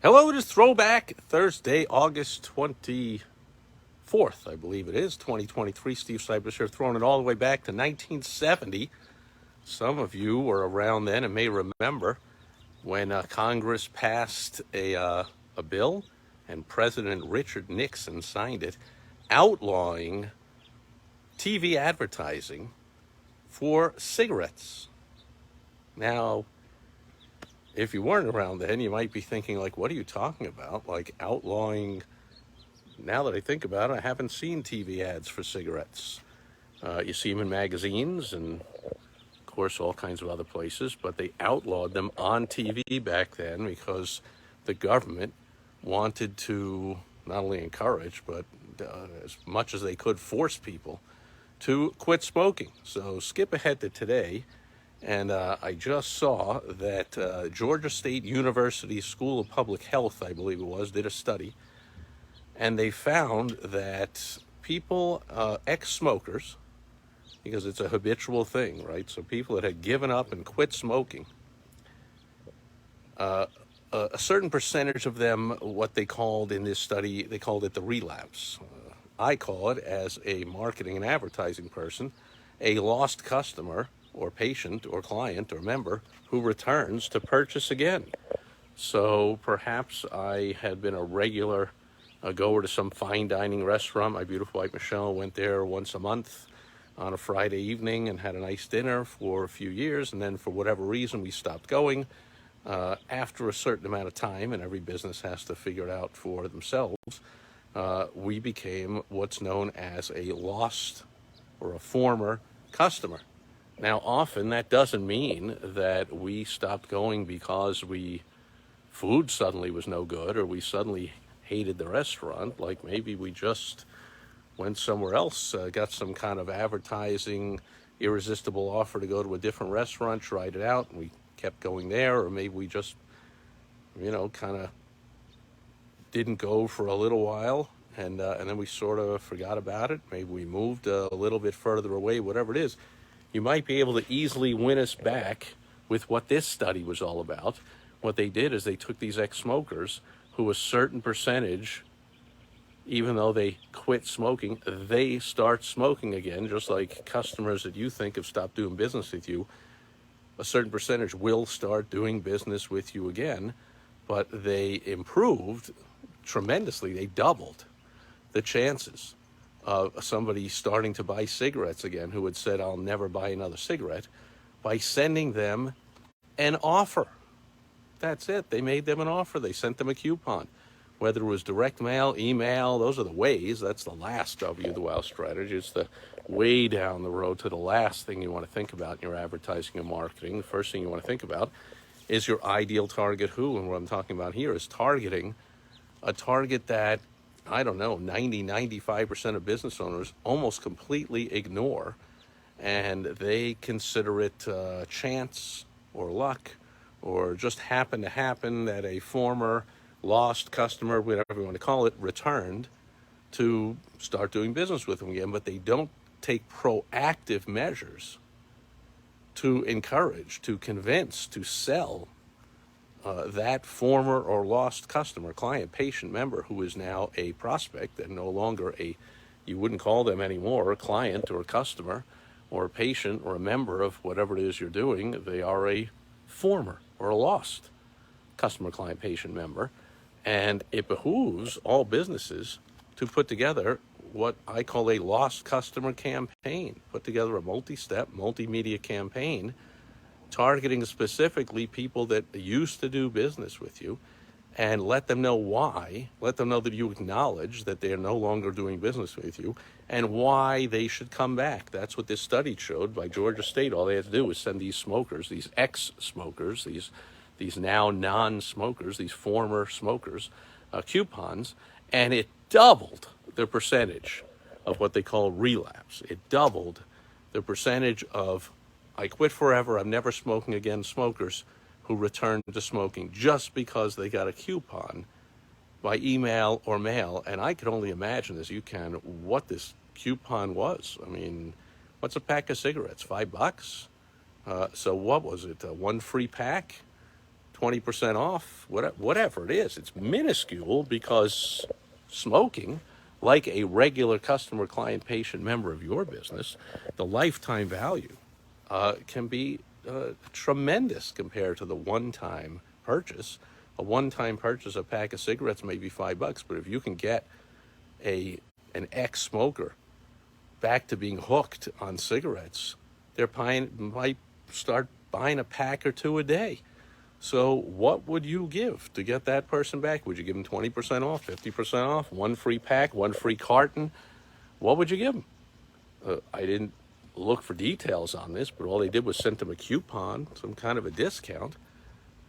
Hello, it is Throwback Thursday, August 24th, I believe it is, 2023. Steve Sipress here, throwing it all the way back to 1970. Some of you were around then and may remember when Congress passed a bill and President Richard Nixon signed it, outlawing TV advertising for cigarettes. Now, if you weren't around then, you might be thinking, like, what are you talking about? Like, outlawing. Now that I think about it, I haven't seen TV ads for cigarettes. You see them in magazines and, of course, all kinds of other places, but they outlawed them on TV back then because the government wanted to not only encourage, but as much as they could force people to quit smoking. So skip ahead to today. And I just saw that Georgia State University School of Public Health, I believe it was, did a study. And they found that people, ex-smokers, because it's a habitual thing, right? So people that had given up and quit smoking, a certain percentage of them, what they called in this study, they called it the relapse. I call it, as a marketing and advertising person, a lost customer or patient or client or member who returns to purchase again. So perhaps I had been a regular goer to some fine dining restaurant. My beautiful wife Michelle went there once a month on a Friday evening and had a nice dinner for a few years, and then for whatever reason we stopped going. After a certain amount of time, and every business has to figure it out for themselves, we became what's known as a lost or a former customer. Now, often that doesn't mean that we stopped going because food suddenly was no good or we suddenly hated the restaurant. Like maybe we just went somewhere else, got some kind of advertising, irresistible offer to go to a different restaurant, tried it out, and we kept going there. Or maybe we just, kind of didn't go for a little while, and then we sort of forgot about it. Maybe we moved a little bit further away, whatever it is. You might be able to easily win us back with what this study was all about. What they did is they took these ex-smokers who a certain percentage, even though they quit smoking, they start smoking again, just like customers that you think have stopped doing business with you. A certain percentage will start doing business with you again, but they improved tremendously. They doubled the chances of somebody starting to buy cigarettes again who had said, I'll never buy another cigarette, by sending them an offer. That's it. They made them an offer. They sent them a coupon. Whether it was direct mail, email, those are the ways. That's the last W, the WOW strategy. It's the way down the road to the last thing you want to think about in your advertising and marketing. The first thing you want to think about is your ideal target who. And what I'm talking about here is targeting a target that, 95% of business owners almost completely ignore, and they consider it chance or luck or just happened to happen that a former lost customer, whatever you want to call it, returned to start doing business with them again. But they don't take proactive measures to encourage, to convince, to sell that former or lost customer, client, patient, member who is now a prospect and no longer you wouldn't call them anymore a client or a customer or a patient or a member of whatever it is you're doing. They are a former or a lost customer, client, patient, member. And it behooves all businesses to put together what I call a lost customer campaign, put together a multi-step, multimedia campaign targeting specifically people that used to do business with you, and let them know why, let them know that you acknowledge that they are no longer doing business with you and why they should come back. That's what this study showed by Georgia State. All they had to do was send these smokers, these ex-smokers, these now non-smokers, these former smokers, coupons, and it doubled the percentage of what they call relapse. It doubled the percentage of I quit forever, I'm never smoking again smokers who returned to smoking just because they got a coupon by email or mail. And I could only imagine, as you can, what this coupon was. I mean, what's a pack of cigarettes? $5? So what was it? One free pack? 20% off, whatever it is. It's minuscule because smoking, like a regular customer, client, patient, member of your business, the lifetime value can be tremendous compared to the one-time purchase. A one-time purchase, a pack of cigarettes, may be $5, but if you can get an ex-smoker back to being hooked on cigarettes, might start buying a pack or two a day. So what would you give to get that person back? Would you give them 20% off, 50% off, one free pack, one free carton? What would you give them? I didn't look for details on this, but all they did was send them a coupon, some kind of a discount,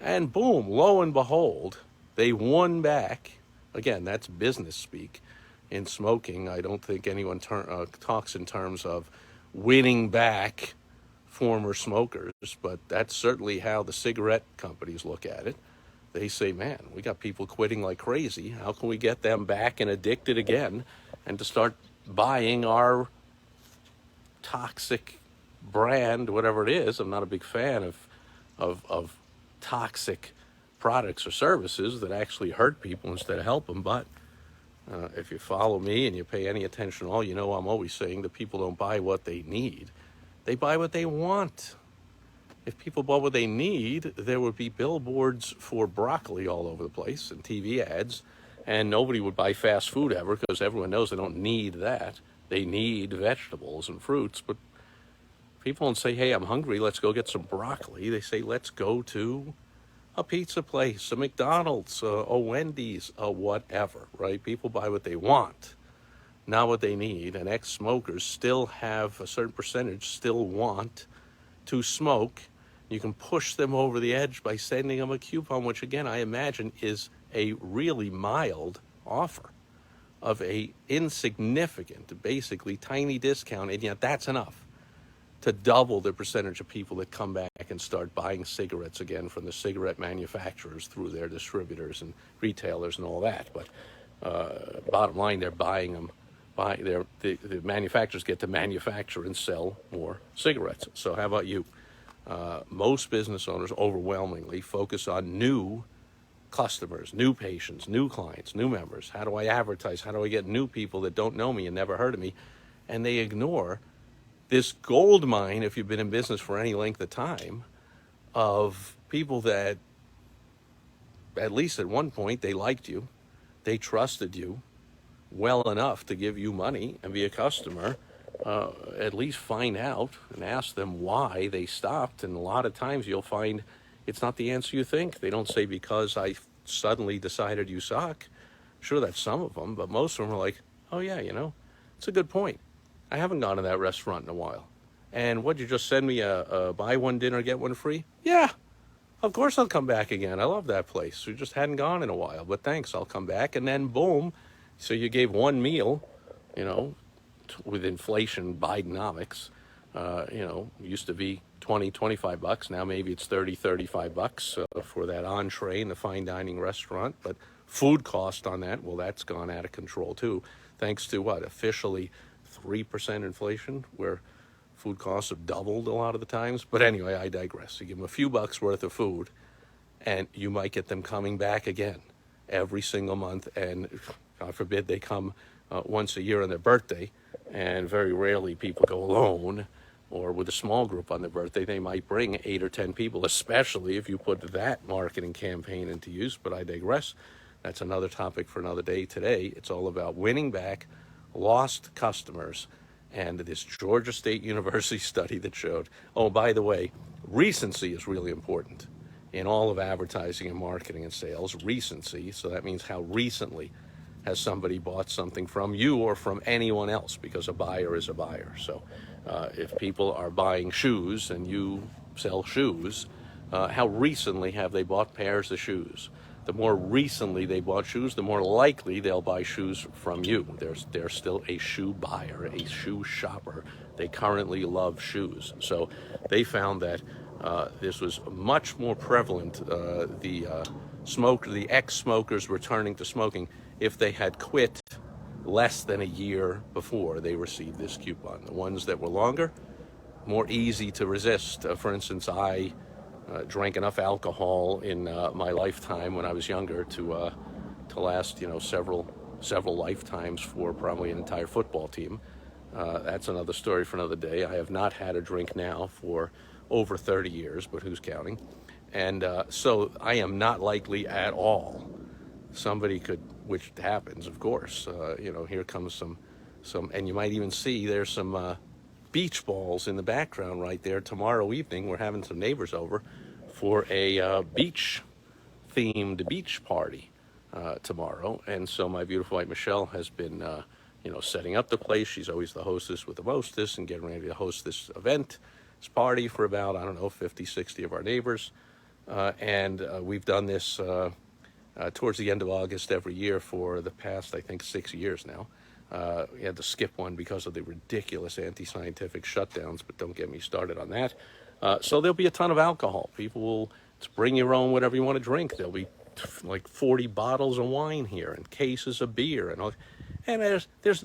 and boom, lo and behold, they won back. Again, that's business speak. In smoking, I don't think anyone talks in terms of winning back former smokers, but that's certainly how the cigarette companies look at it. They say, man, we got people quitting like crazy. How can we get them back and addicted again and to start buying our toxic brand, whatever it is? I'm not a big fan of toxic products or services that actually hurt people instead of help them, but if you follow me and you pay any attention at all, you know I'm always saying that people don't buy what they need. They buy what they want. If people bought what they need, there would be billboards for broccoli all over the place and TV ads, and nobody would buy fast food ever because everyone knows they don't need that. They need vegetables and fruits, but people don't say, hey, I'm hungry, let's go get some broccoli. They say, let's go to a pizza place, a McDonald's, a Wendy's, a whatever, right? People buy what they want, not what they need. And ex-smokers still have a certain percentage still want to smoke. You can push them over the edge by sending them a coupon, which again, I imagine is a really mild offer of a insignificant, basically tiny discount. And yet that's enough to double the percentage of people that come back and start buying cigarettes again from the cigarette manufacturers through their distributors and retailers and all that. But bottom line, they're buying them. The manufacturers get to manufacture and sell more cigarettes. So how about you? Most business owners overwhelmingly focus on new customers, new patients, new clients, new members. How do I advertise? How do I get new people that don't know me and never heard of me? And they ignore this gold mine, if you've been in business for any length of time, of people that, at least at one point, they liked you, they trusted you well enough to give you money and be a customer. At least find out and ask them why they stopped. And a lot of times you'll find it's not the answer you think. They don't say, because I suddenly decided you suck. Sure, that's some of them, but most of them are like, oh yeah, it's a good point. I haven't gone to that restaurant in a while. And what'd you just send me a buy one dinner, get one free? Yeah, of course I'll come back again. I love that place. We just hadn't gone in a while, but thanks, I'll come back. And then boom, so you gave one meal, with inflation, Bidenomics, used to be $20, $25. Now maybe it's $30, $35 for that entree in the fine dining restaurant. But food cost on that, well, that's gone out of control too. Thanks to what? Officially 3% inflation, where food costs have doubled a lot of the times. But anyway, I digress. You give them a few bucks worth of food, and you might get them coming back again every single month. And God forbid they come once a year on their birthday, and very rarely people go alone or with a small group on their birthday. They might bring 8 or 10 people, especially if you put that marketing campaign into use. But I digress. That's another topic for another day. Today, it's all about winning back lost customers, and this Georgia State University study that showed, oh, by the way, recency is really important in all of advertising and marketing and sales. Recency, so that means how recently has somebody bought something from you or from anyone else, because a buyer is a buyer. So if people are buying shoes and you sell shoes, how recently have they bought pairs of shoes? The more recently they bought shoes, the more likely they'll buy shoes from you. They're still a shoe buyer, a shoe shopper. They currently love shoes. So they found that this was much more prevalent, the ex-smokers returning to smoking, if they had quit less than a year before they received this coupon. The ones that were longer, more easy to resist. For instance, I drank enough alcohol in my lifetime when I was younger to last, several lifetimes for probably an entire football team. That's another story for another day. I have not had a drink now for over 30 years, but who's counting? And so I am not likely at all. Somebody could, which happens, of course. Here comes some, and you might even see there's some beach balls in the background right there. Tomorrow evening, we're having some neighbors over for a beach-themed beach party tomorrow. And so my beautiful wife, Michelle, has been, setting up the place. She's always the hostess with the mostess and getting ready to host this event, this party for about, 50, 60 of our neighbors. And we've done this towards the end of August every year for the past, I think, 6 years now. We had to skip one because of the ridiculous anti-scientific shutdowns, but don't get me started on that. So there'll be a ton of alcohol. People will bring your own whatever you want to drink. There'll be like 40 bottles of wine here and cases of beer and all. And there's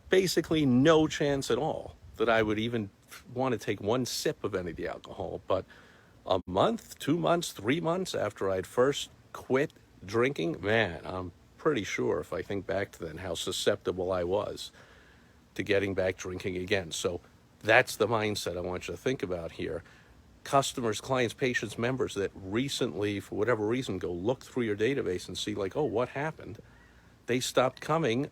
basically no chance at all that I would even want to take one sip of any of the alcohol. But a month, 2 months, 3 months after I'd first quit drinking, man, I'm pretty sure, if I think back to then, how susceptible I was to getting back drinking again. So that's the mindset I want you to think about here. Customers, clients, patients, members that recently, for whatever reason, go look through your database and see like, oh, what happened? They stopped coming.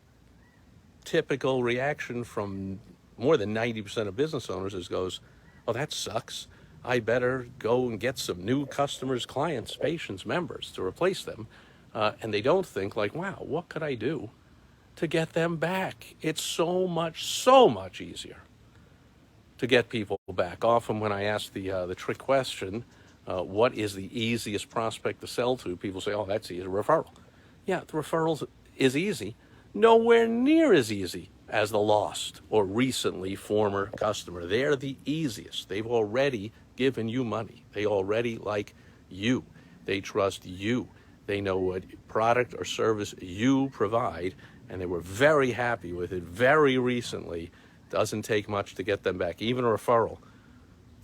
Typical reaction from more than 90% of business owners is goes, oh, that sucks. I better go and get some new customers, clients, patients, members to replace them. And they don't think like, wow, what could I do to get them back? It's so much easier to get people back. Often when I ask the trick question, what is the easiest prospect to sell to? People say, oh, that's easy, referral. Yeah, the referrals is easy. Nowhere near as easy as the lost or recently former customer. They're the easiest. They've already given you money. They already like you. They trust you. They know what product or service you provide, and they were very happy with it very recently. Doesn't take much to get them back. Even a referral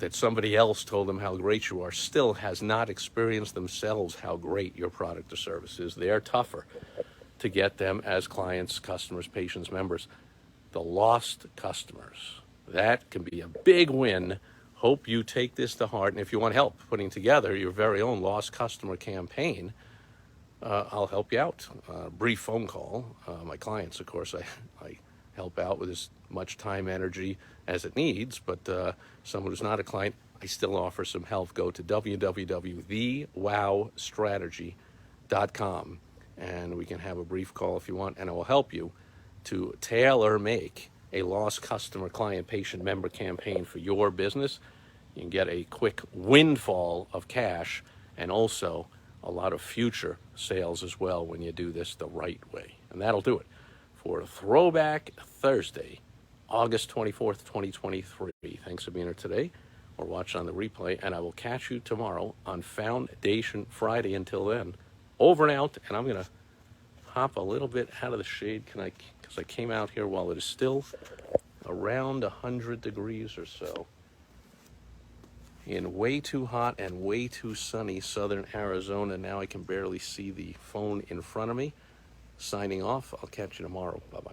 that somebody else told them how great you are still has not experienced themselves how great your product or service is. They're tougher to get them as clients, customers, patients, members. The lost customers, that can be a big win. Hope you take this to heart. And if you want help putting together your very own lost customer campaign, I'll help you out. Brief phone call. My clients, of course, I help out with as much time, energy as it needs. But someone who's not a client, I still offer some help. Go to www.thewowstrategy.com. And we can have a brief call if you want, and I will help you to tailor make a lost customer, client, patient, member campaign for your business. You can get a quick windfall of cash and also a lot of future sales as well when you do this the right way. And that'll do it for Throwback Thursday, August 24th, 2023. Thanks for being here today or watching on the replay, and I will catch you tomorrow on Foundation Friday. Until then, over and out. And I'm going to hop a little bit out of the shade because I came out here while it is still around 100 degrees or so in way too hot and way too sunny southern Arizona. Now I can barely see the phone in front of me. Signing off. I'll catch you tomorrow. Bye-bye.